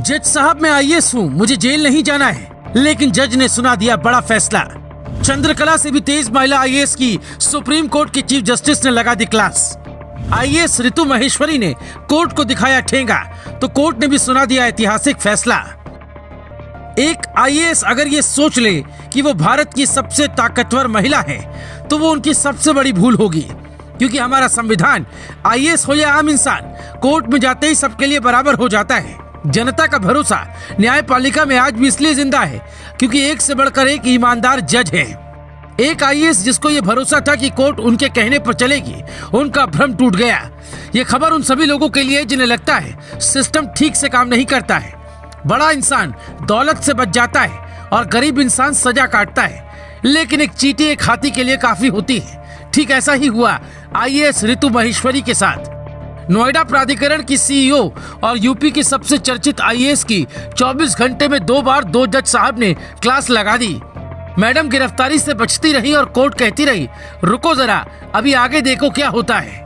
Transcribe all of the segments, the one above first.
जज साहब मैं आईएएस हूँ, मुझे जेल नहीं जाना है। लेकिन जज ने सुना दिया बड़ा फैसला। चंद्रकला से भी तेज महिला आईएएस की सुप्रीम कोर्ट के चीफ जस्टिस ने लगा दी क्लास। आईएएस ऋतु महेश्वरी ने कोर्ट को दिखाया ठेंगा, तो कोर्ट ने भी सुना दिया ऐतिहासिक फैसला। एक आईएएस अगर ये सोच ले कि वो भारत की सबसे ताकतवर महिला है, तो वो उनकी सबसे बड़ी भूल होगी, क्योंकि हमारा संविधान आईएएस हो या आम इंसान, कोर्ट में जाते ही सबके लिए बराबर हो जाता है। जनता का भरोसा न्यायपालिका में आज भी इसलिए जिंदा है क्योंकि एक से बढ़कर एक ईमानदार जज है। एक आईएएस जिसको ये भरोसा था कि कोर्ट उनके कहने पर चलेगी, उनका भ्रम टूट गया। ये खबर उन सभी लोगों के लिए जिन्हें लगता है सिस्टम ठीक से काम नहीं करता है। बड़ा इंसान दौलत से बच जाता है और गरीब इंसान सजा काटता है, लेकिन एक चींटी एक हाथी के लिए काफी होती है। ठीक ऐसा ही हुआ आईएएस ऋतु महेश्वरी के साथ। नोएडा प्राधिकरण की सीईओ और यूपी की सबसे चर्चित आईएएस की 24 घंटे में 2 बार 2 जज साहब ने क्लास लगा दी। मैडम गिरफ्तारी से बचती रही और कोर्ट कहती रही, रुको जरा, अभी आगे देखो क्या होता है।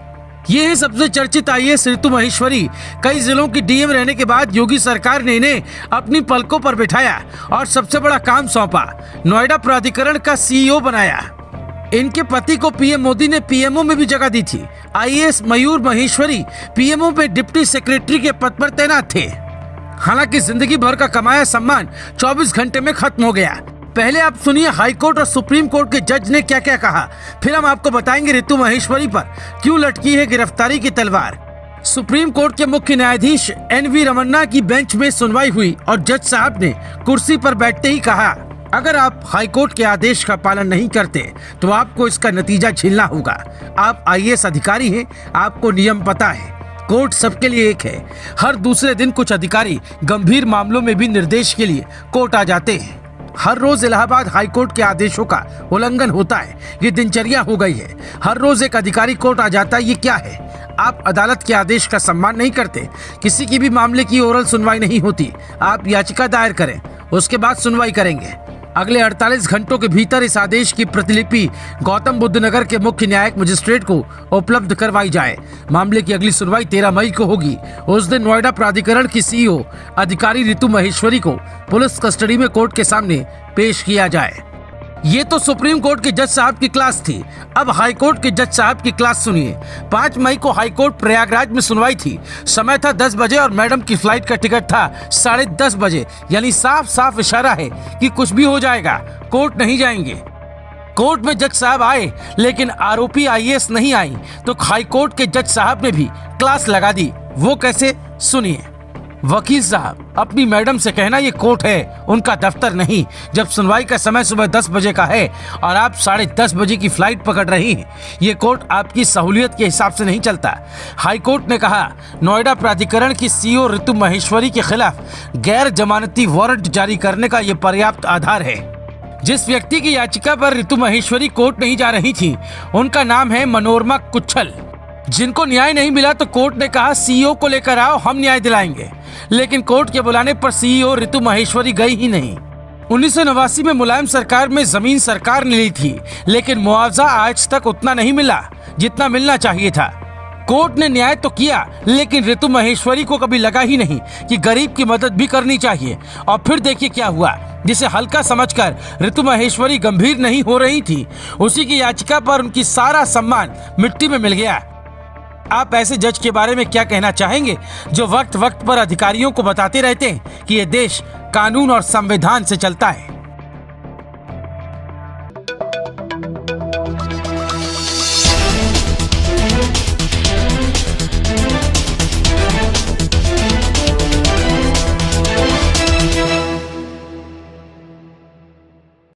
ये है सबसे चर्चित आईएएस ऋतु महेश्वरी। कई जिलों की डीएम रहने के बाद योगी सरकार ने इन्हें अपनी पलकों पर बिठाया और सबसे बड़ा काम सौंपा, नोएडा प्राधिकरण का सीईओ बनाया। इनके पति को पीएम मोदी ने पीएमओ में भी जगह दी थी। आईएएस मयूर महेश्वरी पीएमओ में डिप्टी सेक्रेटरी के पद पर तैनात थे। हालांकि जिंदगी भर का कमाया सम्मान 24 घंटे में खत्म हो गया। पहले आप सुनिए हाईकोर्ट और सुप्रीम कोर्ट के जज ने क्या क्या कहा, फिर हम आपको बताएंगे ऋतु महेश्वरी पर क्यों लटकी है गिरफ्तारी की तलवार। सुप्रीम कोर्ट के मुख्य न्यायाधीश एन.वी. रमन्ना की बेंच में सुनवाई हुई और जज साहब ने कुर्सी पर बैठते ही कहा, अगर आप हाईकोर्ट के आदेश का पालन नहीं करते तो आपको इसका नतीजा झेलना होगा। आप आईएएस अधिकारी हैं, आपको नियम पता है। कोर्ट सबके लिए एक है। हर दूसरे दिन कुछ अधिकारी गंभीर मामलों में भी निर्देश के लिए कोर्ट आ जाते हैं। हर रोज इलाहाबाद हाईकोर्ट के आदेशों का उल्लंघन होता है, ये दिनचर्या हो गई है। हर रोज एक अधिकारी कोर्ट आ जाता है, ये क्या है? आप अदालत के आदेश का सम्मान नहीं करते। किसी की भी मामले की ओरल सुनवाई नहीं होती। आप याचिका दायर करें, उसके बाद सुनवाई करेंगे। अगले 48 घंटों के भीतर इस आदेश की प्रतिलिपि गौतम बुद्ध नगर के मुख्य न्यायिक मजिस्ट्रेट को उपलब्ध करवाई जाए। मामले की अगली सुनवाई 13 मई को होगी। उस दिन नोएडा प्राधिकरण की सीईओ अधिकारी ऋतु महेश्वरी को पुलिस कस्टडी में कोर्ट के सामने पेश किया जाए। ये तो सुप्रीम कोर्ट के जज साहब की क्लास थी। अब हाई कोर्ट के जज साहब की क्लास सुनिए। 5 मई को हाई कोर्ट प्रयागराज में सुनवाई थी। समय था 10 बजे और मैडम की फ्लाइट का टिकट था 10:30 बजे। यानी साफ साफ इशारा है कि कुछ भी हो जाएगा, कोर्ट नहीं जाएंगे। कोर्ट में जज साहब आए, लेकिन आरोपी आईएएस नहीं आई, तो हाई कोर्ट के जज साहब ने भी क्लास लगा दी। वो कैसे, सुनिए। वकील साहब, अपनी मैडम से कहना ये कोर्ट है, उनका दफ्तर नहीं। जब सुनवाई का समय सुबह 10 बजे का है और आप 10:30 बजे की फ्लाइट पकड़ रही हैं, ये कोर्ट आपकी सहूलियत के हिसाब से नहीं चलता। हाई कोर्ट ने कहा, नोएडा प्राधिकरण की सीईओ ऋतु महेश्वरी के खिलाफ गैर जमानती वारंट जारी करने का ये पर्याप्त आधार है। जिस व्यक्ति की याचिका पर ऋतु महेश्वरी कोर्ट नहीं जा रही थी, उनका नाम है मनोरमा कुच्छल। जिनको न्याय नहीं मिला तो कोर्ट ने कहा सीईओ को लेकर आओ, हम न्याय दिलाएंगे। लेकिन कोर्ट के बुलाने पर सीईओ ऋतु महेश्वरी गई ही नहीं। 1989 में मुलायम सरकार में जमीन सरकार ने ली थी, लेकिन मुआवजा आज तक उतना नहीं मिला जितना मिलना चाहिए था। कोर्ट ने न्याय तो किया, लेकिन ऋतु महेश्वरी को कभी लगा ही नहीं कि गरीब की मदद भी करनी चाहिए। और फिर देखिए क्या हुआ। जिसे हल्का समझकर ऋतु महेश्वरी गंभीर नहीं हो रही थी, उसी की याचिका पर उनकी सारा सम्मान मिट्टी में मिल गया। आप ऐसे जज के बारे में क्या कहना चाहेंगे जो वक्त वक्त पर अधिकारियों को बताते रहते हैं कि ये देश कानून और संविधान से चलता है?